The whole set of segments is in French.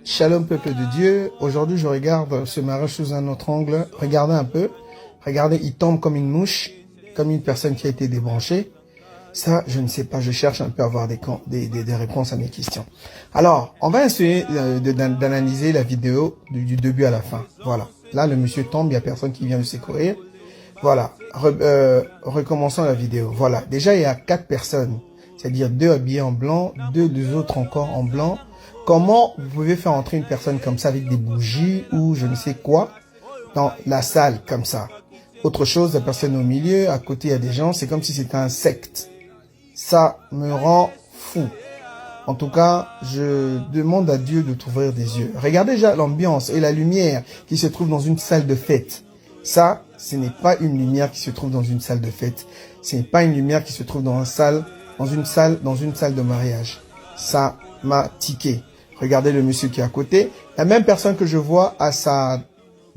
Shalom peuple de Dieu, aujourd'hui je regarde ce mariage sous un autre angle, regardez un peu, regardez il tombe comme une mouche, comme une personne qui a été débranchée, ça je ne sais pas, je cherche un peu à avoir des réponses à mes questions. Alors, on va essayer d'analyser la vidéo du début à la fin, voilà, là le monsieur tombe, il n'y a personne qui vient le secourir, voilà, recommençons la vidéo, voilà, déjà il y a 4 personnes, c'est-à-dire 2 habillés en blanc, 2 autres encore en blanc. Comment vous pouvez faire entrer une personne comme ça avec des bougies ou je ne sais quoi dans la salle comme ça? Autre chose, la personne au milieu, à côté il y a des gens, c'est comme si c'était un secte. Ça me rend fou. En tout cas, je demande à Dieu de t'ouvrir des yeux. Regardez déjà l'ambiance et la lumière qui se trouve dans une salle de fête. Ça, ce n'est pas une lumière qui se trouve dans une salle de fête. Ce n'est pas une lumière qui se trouve dans une salle de mariage. Ça m'a tiqué. Regardez le monsieur qui est à côté. La même personne que je vois à sa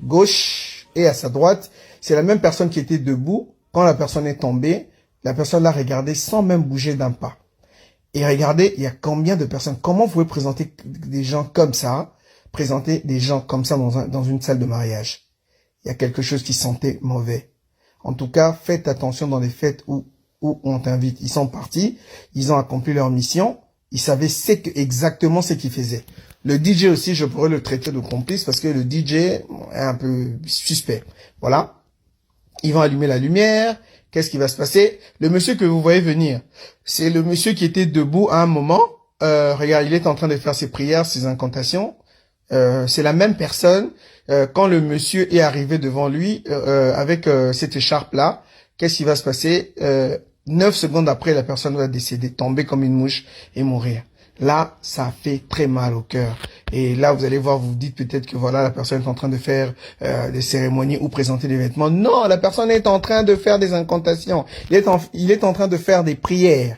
gauche et à sa droite, c'est la même personne qui était debout. Quand la personne est tombée, la personne l'a regardé sans même bouger d'un pas. Et regardez, il y a combien de personnes. Comment vous pouvez présenter des gens comme ça, présenter des gens comme ça dans une salle de mariage? Il y a quelque chose qui sentait mauvais. En tout cas, faites attention dans les fêtes où on t'invite. Ils sont partis, ils ont accompli leur mission. Il savait exactement ce qu'il faisait. Le DJ aussi, je pourrais le traiter de complice parce que le DJ est un peu suspect. Voilà. Ils vont allumer la lumière. Qu'est-ce qui va se passer? Le monsieur que vous voyez venir, c'est le monsieur qui était debout à un moment. Regarde, il est en train de faire ses prières, ses incantations. C'est la même personne. Quand le monsieur est arrivé devant lui avec cette écharpe-là, qu'est-ce qui va se passer? 9 secondes après, la personne va décéder, tomber comme une mouche et mourir. Là, ça fait très mal au cœur. Et là, vous allez voir, vous vous dites peut-être que voilà, la personne est en train de faire des cérémonies ou présenter des vêtements. Non, la personne est en train de faire des incantations. Il est en train de faire des prières.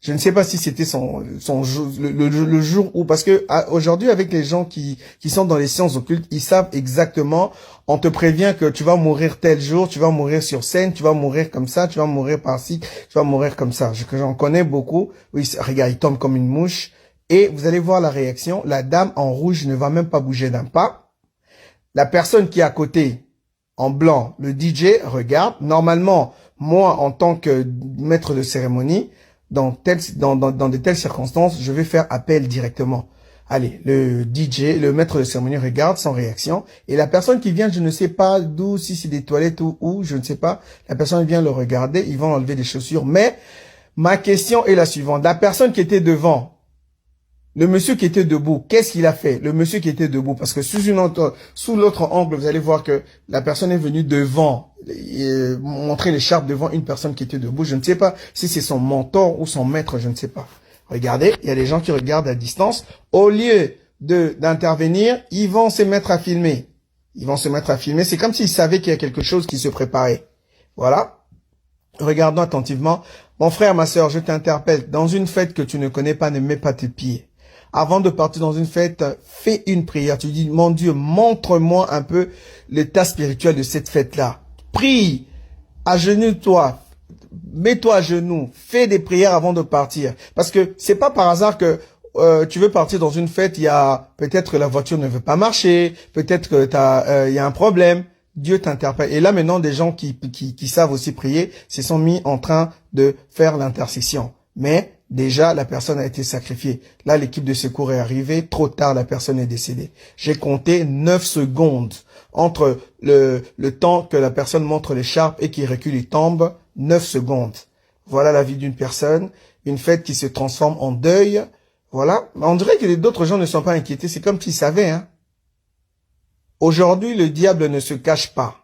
Je ne sais pas si c'était le jour où, parce que aujourd'hui avec les gens qui sont dans les sciences occultes, ils savent exactement, on te prévient que tu vas mourir tel jour, tu vas mourir sur scène, tu vas mourir comme ça, tu vas mourir par-ci, tu vas mourir comme ça. J'en connais beaucoup. Oui, regarde, il tombe comme une mouche. Et vous allez voir la réaction. La dame en rouge ne va même pas bouger d'un pas. La personne qui est à côté, en blanc, le DJ, regarde. Normalement, moi, en tant que maître de cérémonie, dans de telles circonstances, je vais faire appel directement. Allez, le DJ, le maître de cérémonie regarde sans réaction. Et la personne qui vient, je ne sais pas d'où, si c'est des toilettes ou où, je ne sais pas. La personne vient le regarder, ils vont enlever des chaussures. Mais ma question est la suivante. La personne qui était devant, le monsieur qui était debout, qu'est-ce qu'il a fait? Le monsieur qui était debout, parce que sous l'autre angle, vous allez voir que la personne est venue devant, montrer l'écharpe devant une personne qui était debout. Je ne sais pas si c'est son mentor ou son maître, je ne sais pas. Regardez, il y a des gens qui regardent à distance. Au lieu d'intervenir, ils vont se mettre à filmer. Ils vont se mettre à filmer. C'est comme s'ils savaient qu'il y a quelque chose qui se préparait. Voilà. Regardons attentivement. Mon frère, ma sœur, je t'interpelle. Dans une fête que tu ne connais pas, ne mets pas tes pieds. Avant de partir dans une fête, fais une prière. Tu dis, mon Dieu, montre-moi un peu l'état spirituel de cette fête-là. Prie, agenouille-toi, mets-toi à genoux, fais des prières avant de partir. Parce que c'est pas par hasard que tu veux partir dans une fête, il y a peut-être que la voiture ne veut pas marcher, peut-être que il y a un problème. Dieu t'interpelle. Et là maintenant, des gens qui savent aussi prier se sont mis en train de faire l'intercession. Mais déjà, la personne a été sacrifiée. Là, l'équipe de secours est arrivée. Trop tard, la personne est décédée. J'ai compté 9 secondes entre le temps que la personne montre l'écharpe et qu'il recule et tombe. 9 secondes. Voilà la vie d'une personne. Une fête qui se transforme en deuil. Voilà. On dirait que d'autres gens ne sont pas inquiétés. C'est comme s'ils savaient, hein. Aujourd'hui, le diable ne se cache pas.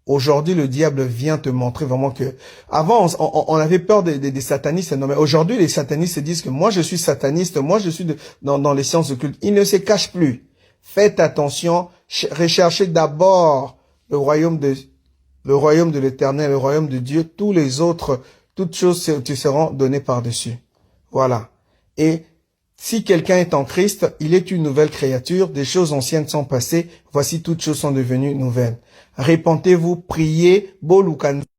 Aujourd'hui, le diable vient te montrer vraiment que... Avant, on avait peur des satanistes. Non, mais aujourd'hui, les satanistes se disent que moi, je suis sataniste. Moi, je suis dans les sciences occultes. Ils ne se cachent plus. Faites attention. Recherchez d'abord le royaume de l'Éternel, le royaume de Dieu. Tous les autres, toutes choses te seront données par-dessus. Voilà. Et si quelqu'un est en Christ, il est une nouvelle créature, des choses anciennes sont passées, voici toutes choses sont devenues nouvelles. Répentez-vous, priez, Bolukan.